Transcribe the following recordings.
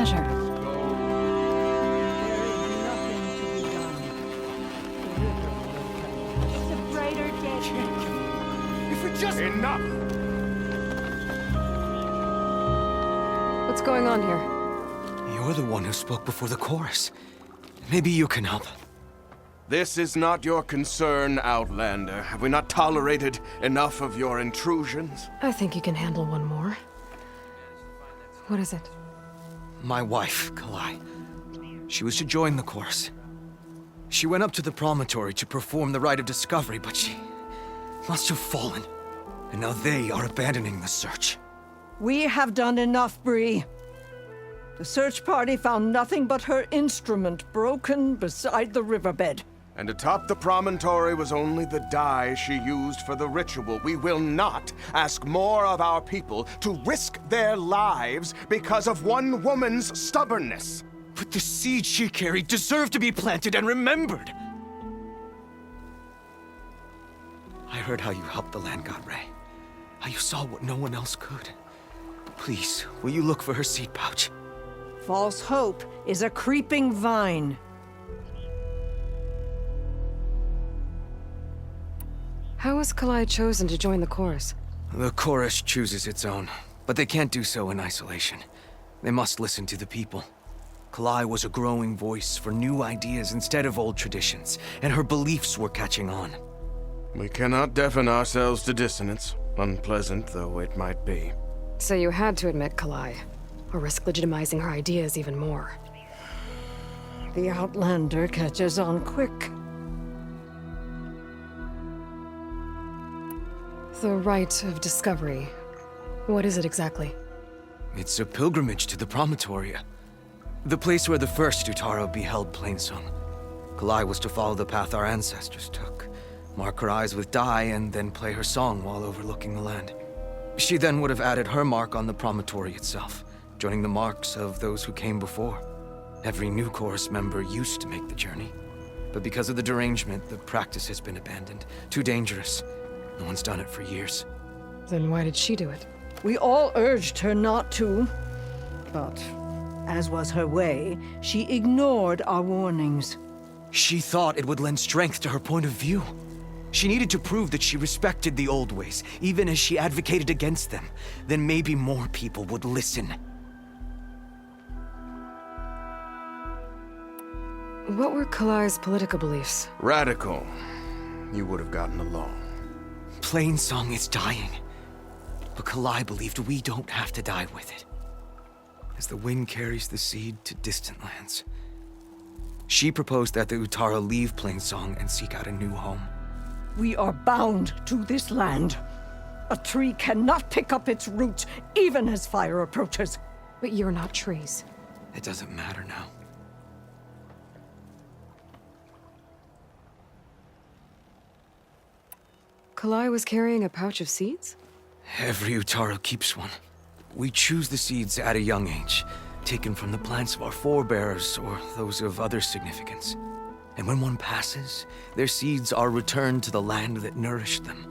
pleasure. Enough! What's going on here? You're the one who spoke before the chorus. Maybe you can help. This is not your concern, Outlander. Have we not tolerated enough of your intrusions? I think you can handle one more. What is it? My wife, Kalae. She was to join the chorus. She went up to the Promontory to perform the rite of discovery, but she must have fallen. And now they are abandoning the search. We have done enough, Bree. The search party found nothing but her instrument broken beside the riverbed. And atop the promontory was only the dye she used for the ritual. We will not ask more of our people to risk their lives because of one woman's stubbornness. But the seed she carried deserved to be planted and remembered. I heard how you helped the land god Ray. How you saw what no one else could. Please, will you look for her seed pouch? False hope is a creeping vine. How was Kalae chosen to join the chorus? The chorus chooses its own, but they can't do so in isolation. They must listen to the people. Kalae was a growing voice for new ideas instead of old traditions, and her beliefs were catching on. We cannot deafen ourselves to dissonance, unpleasant though it might be. So you had to admit Kalae, or risk legitimizing her ideas even more. The Outlander catches on quick. The rite of discovery. What is it exactly? It's a pilgrimage to the Promontory. The place where the first Utaro beheld Plainsong. Kalae was to follow the path our ancestors took. Mark her eyes with dye and then play her song while overlooking the land. She then would have added her mark on the promontory itself, joining the marks of those who came before. Every new chorus member used to make the journey. But because of the derangement, the practice has been abandoned. Too dangerous. No one's done it for years. Then why did she do it? We all urged her not to, but as was her way, she ignored our warnings. She thought it would lend strength to her point of view. She needed to prove that she respected the old ways, even as she advocated against them. Then maybe more people would listen. What were Kalae's political beliefs? Radical. You would have gotten along. Plainsong is dying. But Kalae believed we don't have to die with it. As the wind carries the seed to distant lands. She proposed that the Utara leave Plainsong and seek out a new home. We are bound to this land. A tree cannot pick up its roots, even as fire approaches. But you're not trees. It doesn't matter now. Kalae was carrying a pouch of seeds? Every Utaro keeps one. We choose the seeds at a young age, taken from the plants of our forebears or those of other significance. And when one passes, their seeds are returned to the land that nourished them,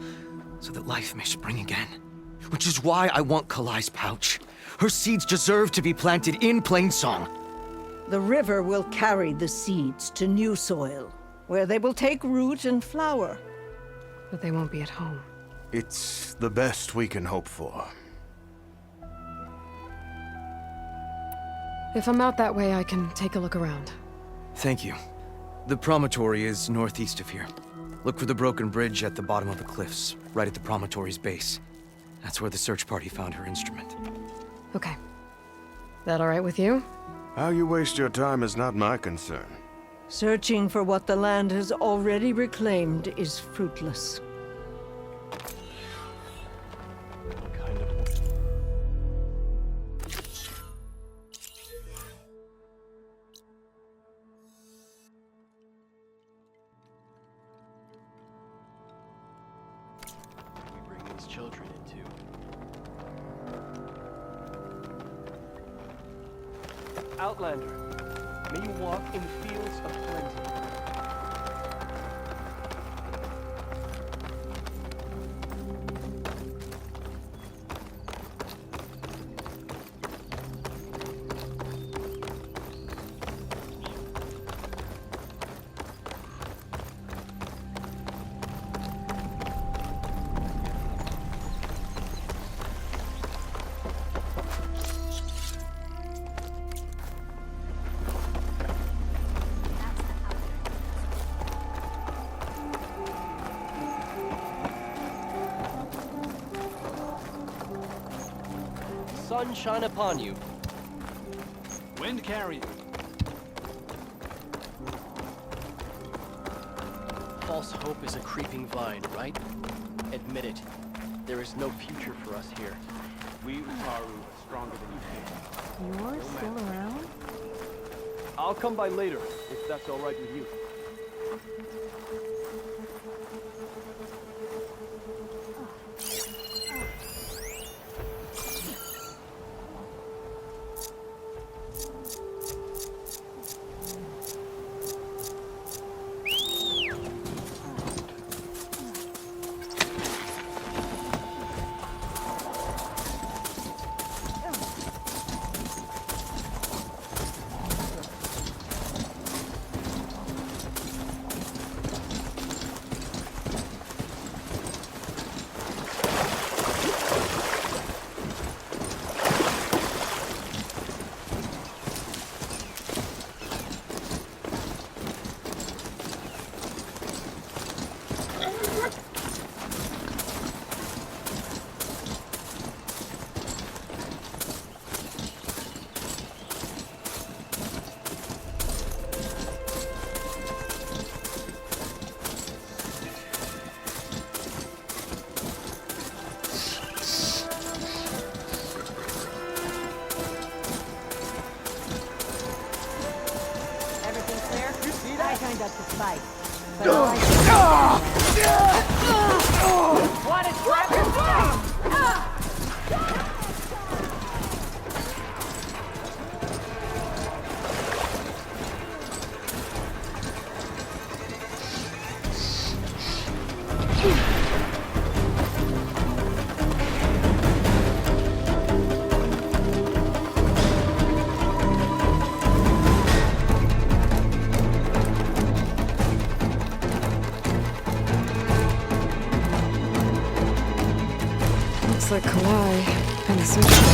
so that life may spring again. Which is why I want Kalae's pouch. Her seeds deserve to be planted in Plainsong. The river will carry the seeds to new soil, where they will take root and flower. But they won't be at home. It's the best we can hope for. If I'm out that way, I can take a look around. Thank you. The promontory is northeast of here. Look for the broken bridge at the bottom of the cliffs, right at the promontory's base. That's where the search party found her instrument. Okay. That all right with you? How you waste your time is not my concern. Searching for what the land has already reclaimed is fruitless. Children into. Outlander, may you walk in the fields of Plainsong. sun shine upon you. Wind carry you. False hope is a creeping vine, right? Admit it. There is no future for us here. We Utaru are stronger than you think. You're still around? I'll come by later, if that's all right with you. I joined up to fight. What is happening? Looks like Kalae and the search party.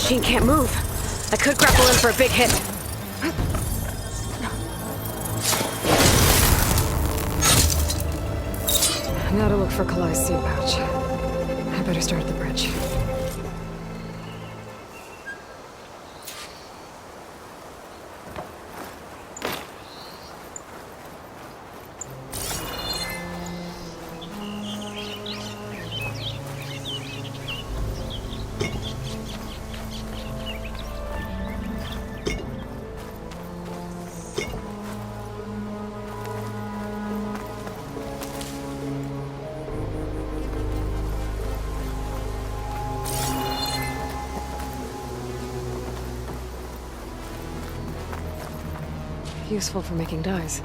machine can't move. I could grapple in for a big hit. Now to look for Kalae's seed pouch. I better start at the bridge. Useful for making dyes.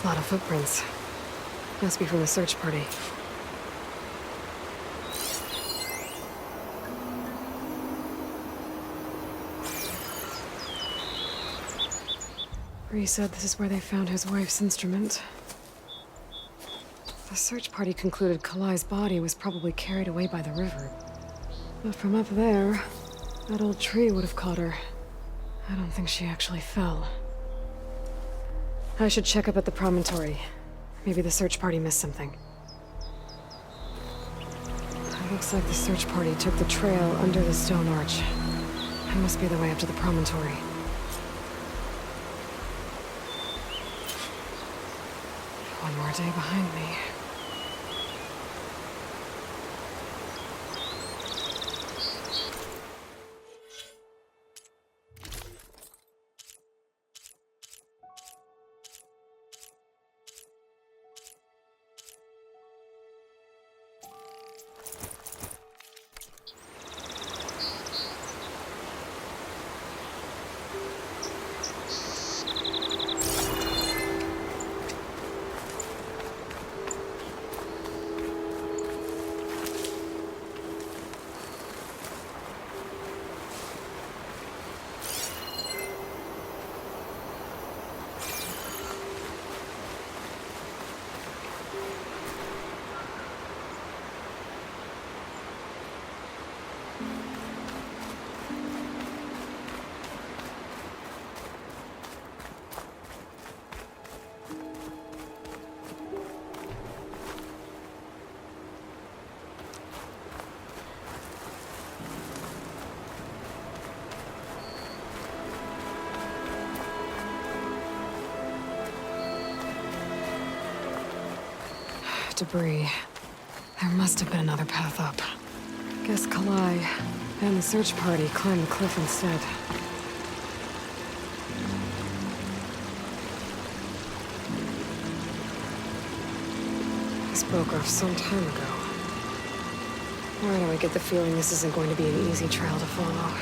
A lot of footprints. Must be from the search party. Bree said this is where they found his wife's instrument. The search party concluded Kalae's body was probably carried away by the river. But from up there, that old tree would have caught her. I don't think she actually fell. I should check up at the Promontory. Maybe the search party missed something. It looks like the search party took the trail under the stone arch. That must be the way up to the Promontory. One more day behind me. Debris. There must have been another path up. Guess Kalae and the search party climbed the cliff instead. This broke off some time ago. Why do I get the feeling this isn't going to be an easy trail to follow?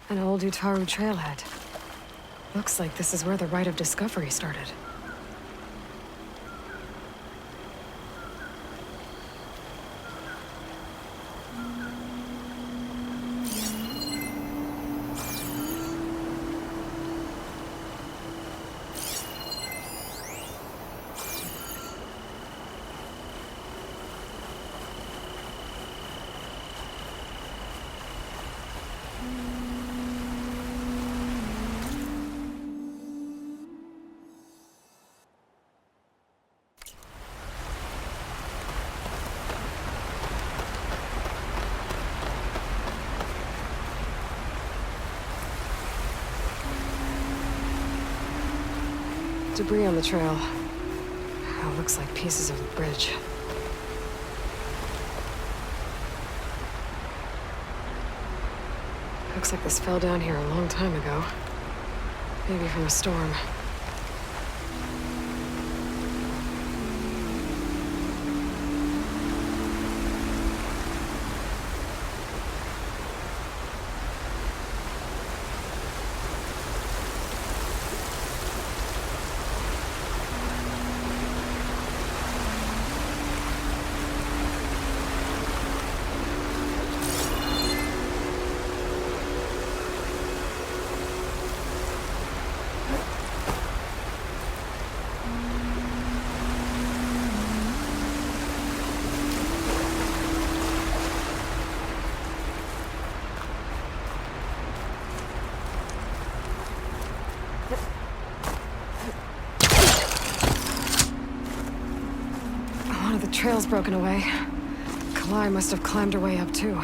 An old Utaru trailhead. Looks like this is where the Rite of Discovery started. Debris on the trail. Oh, looks like pieces of the bridge. Looks like this fell down here a long time ago. Maybe from a storm. The trail's broken away. Kalae must have climbed her way up, too.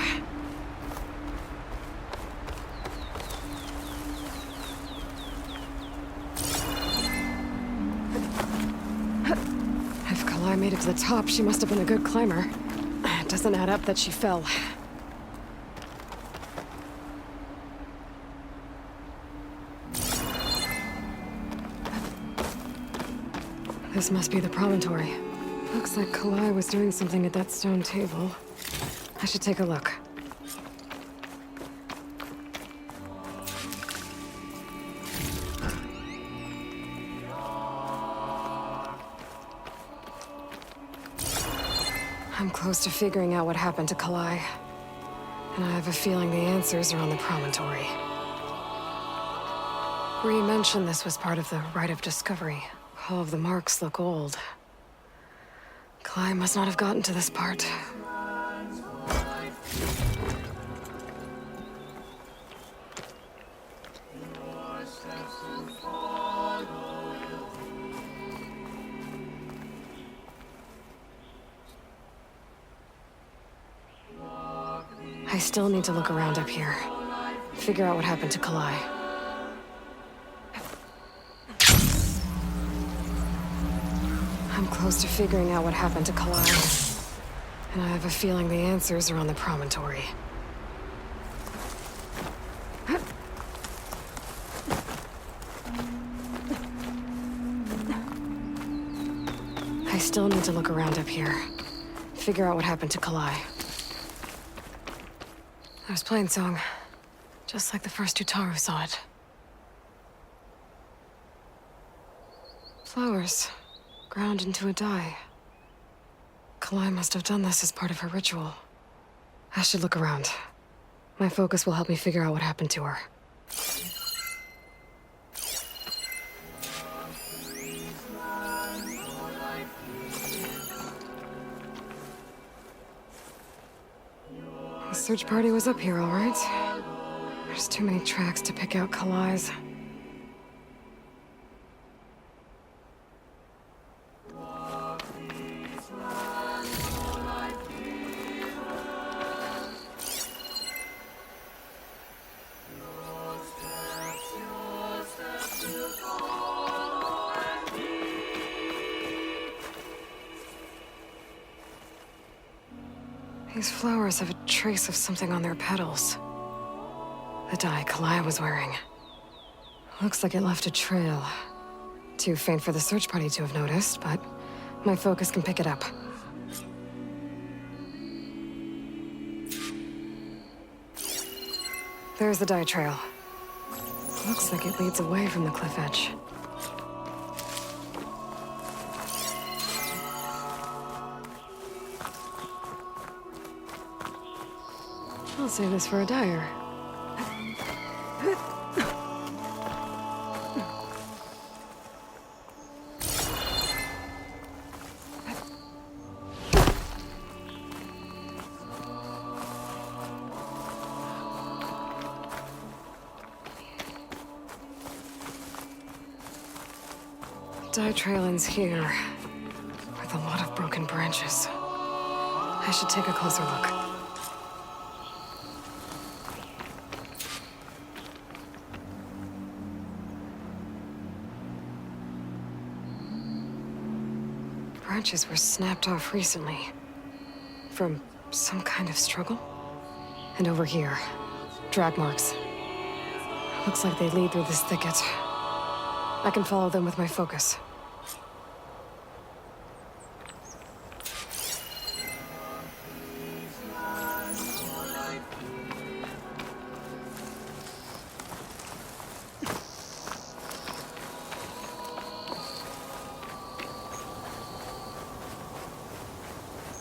If Kalae made it to the top, she must have been a good climber. It doesn't add up that she fell. This must be the Promontory. Looks like Kalae was doing something at that stone table. I should take a look. I'm close to figuring out what happened to Kalae. And I have a feeling the answers are on the Promontory. Bree mentioned this was part of the Rite of Discovery. All of the marks look old. Kalae must not have gotten to this part. I still need to look around up here. Figure out what happened to Kalae. I'm close to figuring out what happened to Kalae. And I have a feeling the answers are on the Promontory. I still need to look around up here. Figure out what happened to Kalae. There's Plainsong. Just like the first Utaru saw it. Flowers. Ground into a dye. Kalae must have done this as part of her ritual. I should look around. My focus will help me figure out what happened to her. The search party was up here, all right. There's too many tracks to pick out Kalae's. These flowers have a trace of something on their petals. The dye Kalae was wearing. Looks like it left a trail. Too faint for the search party to have noticed, but my focus can pick it up. There's the dye trail. Looks like it leads away from the cliff edge. I'll save this for a dyer. Dye trail ends here, with a lot of broken branches. I should take a closer look. Branches were snapped off recently. From some kind of struggle. And over here, drag marks. Looks like they lead through this thicket. I can follow them with my focus.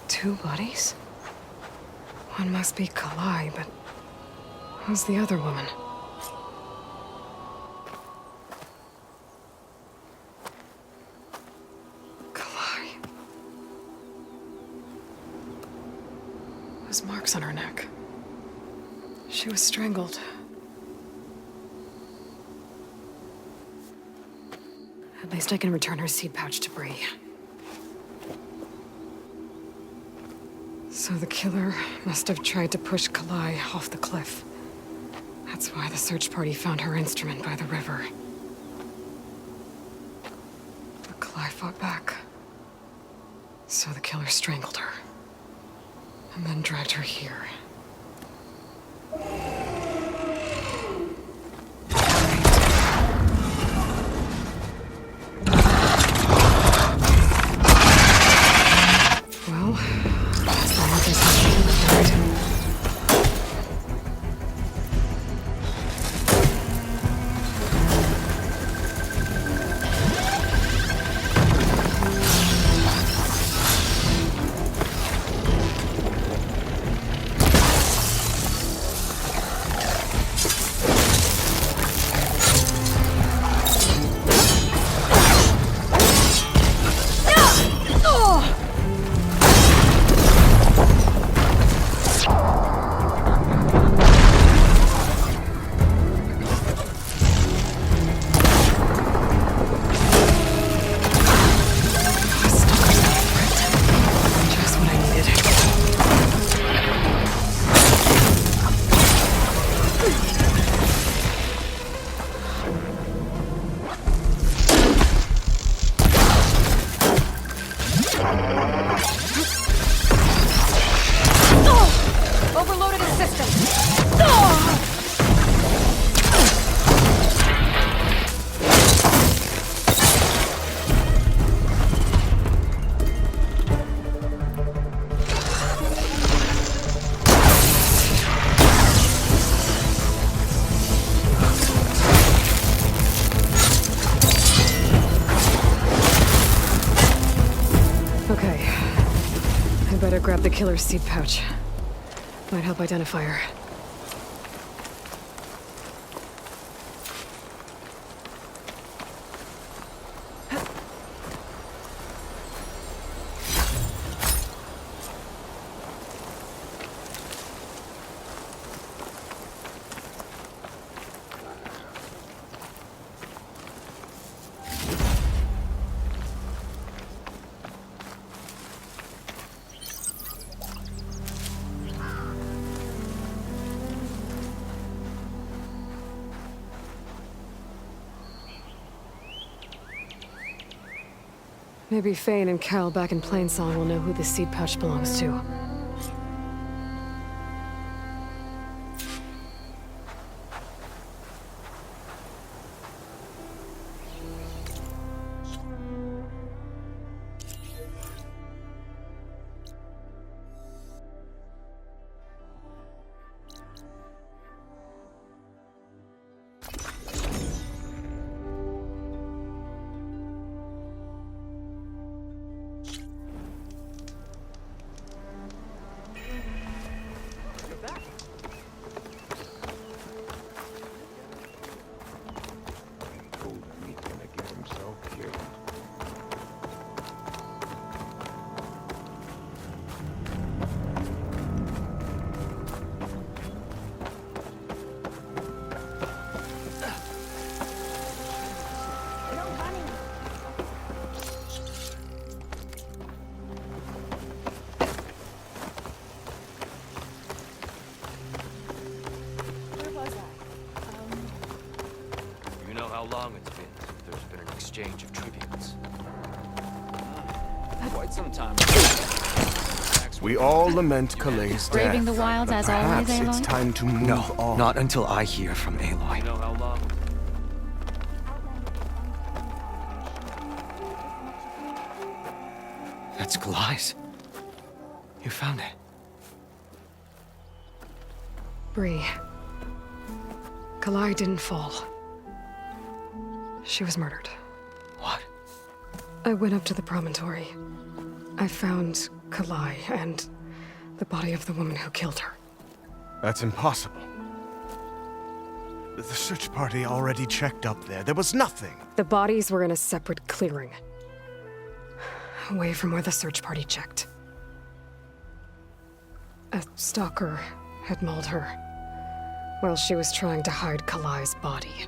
Two bodies? One must be Kalae, but who's the other woman? Kalae. Those marks on her neck. She was strangled. At least I can return her seed pouch to Bree. So the killer must have tried to push Kalae off the cliff. That's why the search party found her instrument by the river. But Kalae fought back. So the killer strangled her. And then dragged her here. Well, that's the markers of the killer. Just what I needed. Overloaded the system. Okay. I better grab the killer's seed pouch. Might help identify her. Maybe Fane and Kel back in Plainsong will know who the seed pouch belongs to. how long it's been since there's been an exchange of tributes. Quite some time. We all lament Kalae's death. Braving the wilds but as always, perhaps Aloy? it's time to move No, on. not until I hear from You Aloy. know how long? That's Kalae's. You found it. Bree. Kalae didn't fall. She was murdered. What? I went up to the Promontory. I found Kalae and the body of the woman who killed her. That's impossible. The search party already checked up there. There was nothing. The bodies were in a separate clearing. Away from where the search party checked. A stalker had mauled her while she was trying to hide Kalae's body.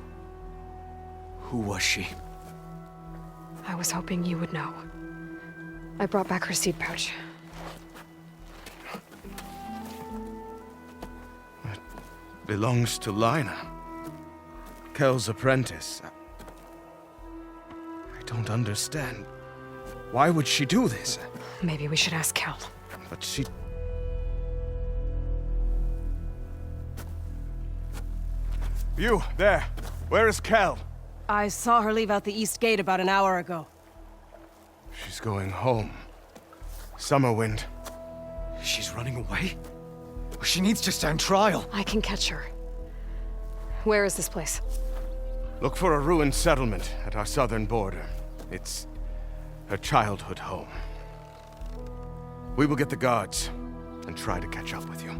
Who was she? I was hoping you would know. I brought back her seed pouch. It belongs to Lina. Kel's apprentice. I don't understand. Why would she do this? Maybe we should ask Kel. But she... You, there. Where is Kel? I saw her leave out the east gate about an hour ago. She's going home. Summerwind. She's running away? She needs to stand trial. I can catch her. Where is this place? Look for a ruined settlement at our southern border. It's her childhood home. We will get the guards and try to catch up with you.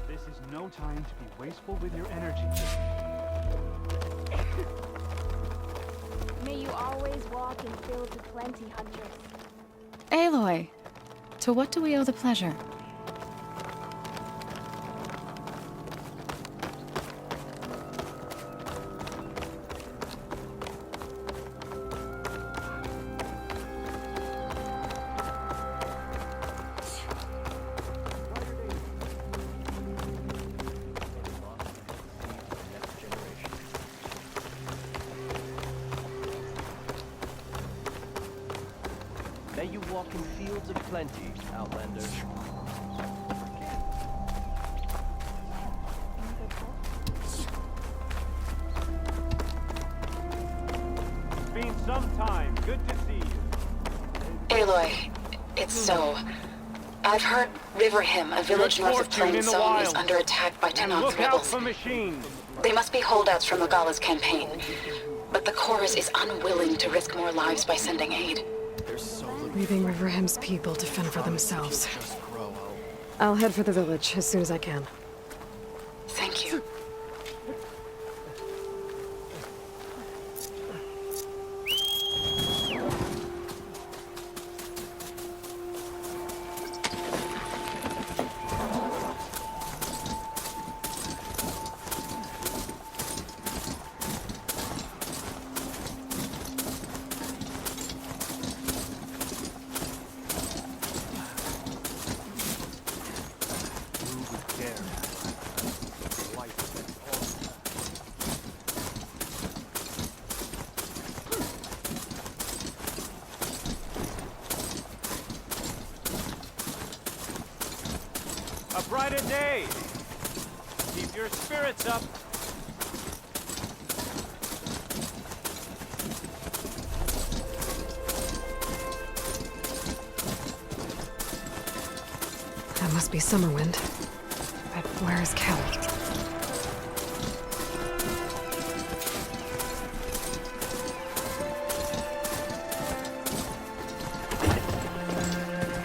This is no time to be wasteful with your energy. May you always walk in fields of plenty, Huntress. Aloy, to what do we owe the pleasure? May you walk in fields of plenty, Outlander. It's been some time. Good to see you. Aloy, it's so. I've heard River Him, a village north of fortune in the Plainsong, is wilds. under attack by And Tenon's look out rebels. for machines. They must be holdouts from Magala's campaign. But the chorus is unwilling to risk more lives by sending aid. There's so little Leaving Riverham's people to fend for themselves. just grow. I'll head for the village as soon as I can. Thank you. A brighter day. Keep your spirits up. That must be Summerwind. But where is Kel?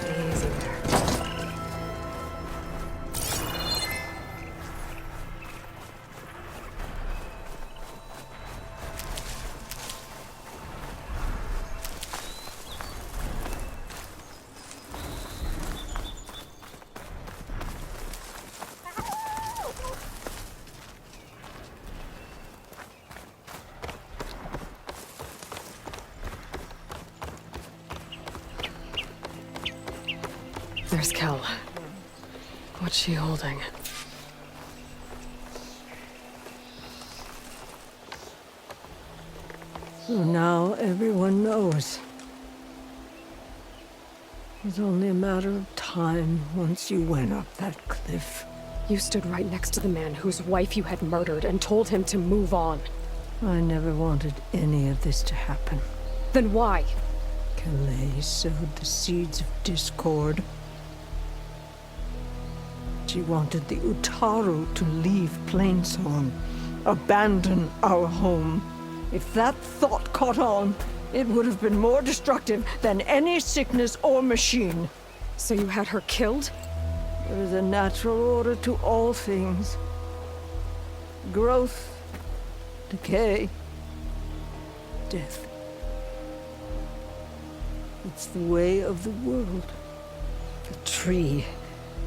Easy there. There's Kel. What's she holding? So now everyone knows. It's only a matter of time once you went up that cliff. You stood right next to the man whose wife you had murdered and told him to move on. I never wanted any of this to happen. Then why? Kalae sowed the seeds of discord. She wanted the Utaru to leave Plainsong, abandon our home. If that thought caught on, it would have been more destructive than any sickness or machine. So you had her killed? There is a natural order to all things. Growth, decay, death. It's the way of the world. The tree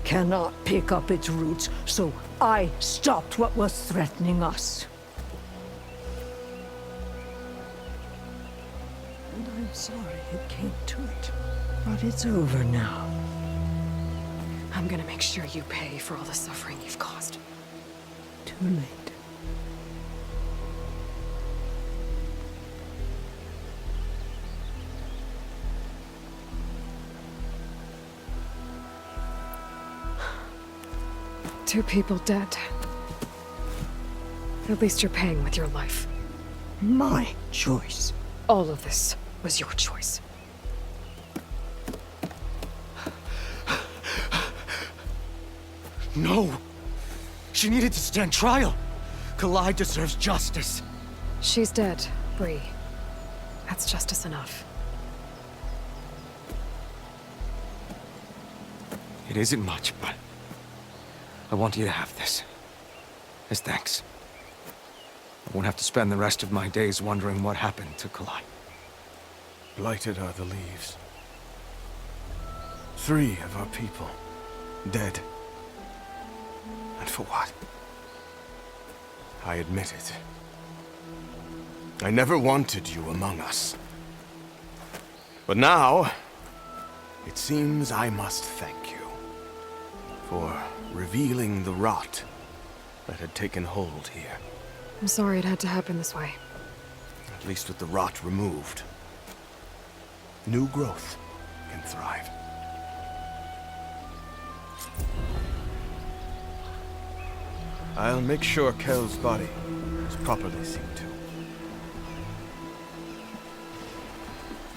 cannot pick up its roots, so I stopped what was threatening us. And I'm sorry it came to it. But it's over now. I'm gonna make sure you pay for all the suffering you've caused. Too late. Two people dead. At least you're paying with your life. My choice. All of this was your choice. No! She needed to stand trial! Kalae deserves justice! She's dead, Bree. That's justice enough. It isn't much, but I want you to have this. As thanks. I won't have to spend the rest of my days wondering what happened to Kalae. Blighted are the leaves. 3 of our people, dead. And for what? I admit it. I never wanted you among us. But now, it seems I must thank you for revealing the rot that had taken hold here. I'm sorry it had to happen this way. At least with the rot removed, new growth can thrive. I'll make sure Kel's body is properly seen to.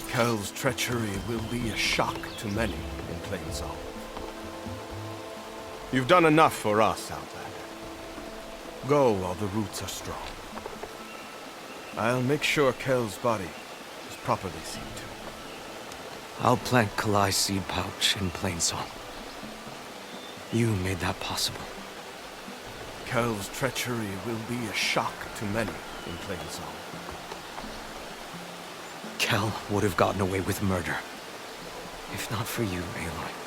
Kel's treachery will be a shock to many in Plainsong. You've done enough for us, Outlander. Go while the roots are strong. I'll make sure Kel's body is properly seen to. I'll plant Kalae's seed pouch in Plainsong. You made that possible. Kel's treachery will be a shock to many in Plainsong. Kel would have gotten away with murder. If not for you, Aloy.